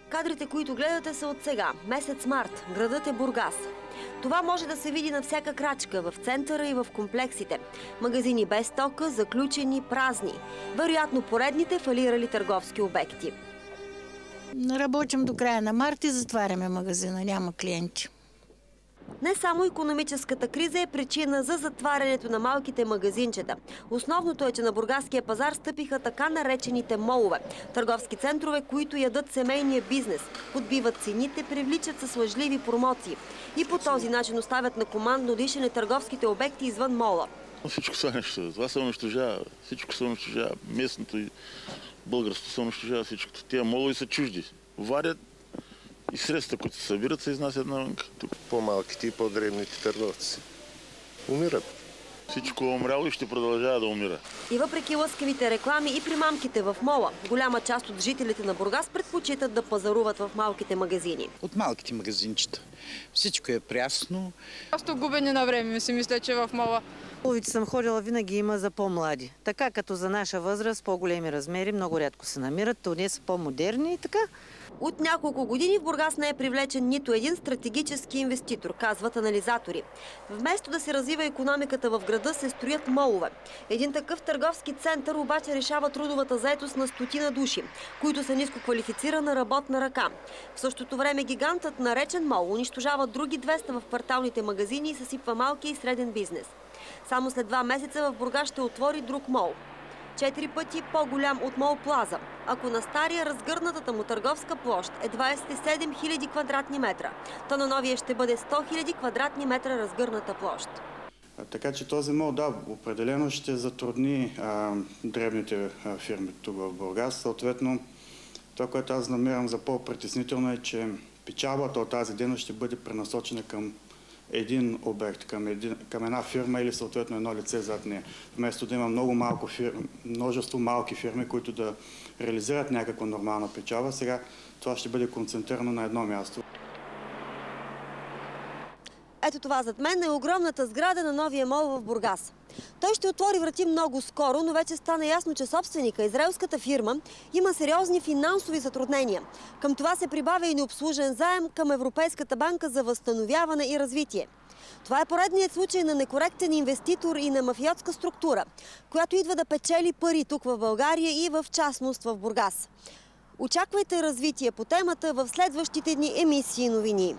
Кадрите, които гледате, са от сега, месец март. Градът е Бургас. Това може да се види на всяка крачка, в центъра и в комплексите. Магазини без стока, заключени, празни. Вероятно поредните фалирали търговски обекти. Работим до края на март и затваряме магазина, няма клиенти. Не само икономическата криза е причина за затварянето на малките магазинчета. Основното е, че на бургаския пазар стъпиха така наречените молове. Търговски центрове, които ядат семейния бизнес, подбиват цените, привличат с лъжливи промоции. И по този начин оставят на командно дишане търговските обекти извън мола. Всичко това нещо, това се унищожава. Всичко се унищожава. Местното и българското се унищожава всичкото. Тия молови са чужди. Варят и средства, които се събират, се изнасят навънка. По-малките и по-дребните търговци умират. Всичко е умряло и ще продължава да умира. И въпреки лъскавите реклами и примамките в мола, голяма част от жителите на Бургас предпочитат да пазаруват в малките магазини. От малките магазинчета. Всичко е прясно. Просто губене на време си мисля, че в мола. Улици съм ходила, винаги има за по-млади. Така като за наша възраст, по-големи размери, много рядко се намират. Те са по-модерни и така. От няколко години в Бургас не е привлечен нито един стратегически инвеститор, казват анализатори. Вместо да се развива икономиката в града, се строят молове. Един такъв търговски център обаче решава трудовата заетост на стотина души, които са ниско квалифицирана работна ръка. В същото време гигантът, наречен мол, унищожава други 200 в кварталните магазини и съсипва малкия и среден бизнес. Само след 2 месеца в Бургас ще отвори друг мол. 4 пъти по-голям от Мол Плаза. Ако на стария разгърнатата му търговска площ е 27 000 квадратни метра, то на новия ще бъде 100 000 квадратни метра разгърната площ. Така че този мол, да, определено ще затрудни дребните фирми тук в Бургас. Съответно, това, което аз намирам за по-притеснително е, че печалбата от тази дейност ще бъде пренасочена към един обект, към една фирма или съответно едно лице зад нея. Вместо да има множество малки фирми, които да реализират някаква нормална печалба, сега това ще бъде концентрирано на едно място. Ето това зад мен е огромната сграда на новия мол в Бургас. Той ще отвори врати много скоро, но вече стана ясно, че собственика, израелската фирма, има сериозни финансови затруднения. Към това се прибавя и необслужен заем към Европейската банка за възстановяване и развитие. Това е поредният случай на некоректен инвеститор и на мафиотска структура, която идва да печели пари тук в България и в частност в Бургас. Очаквайте развитие по темата в следващите дни емисии новини.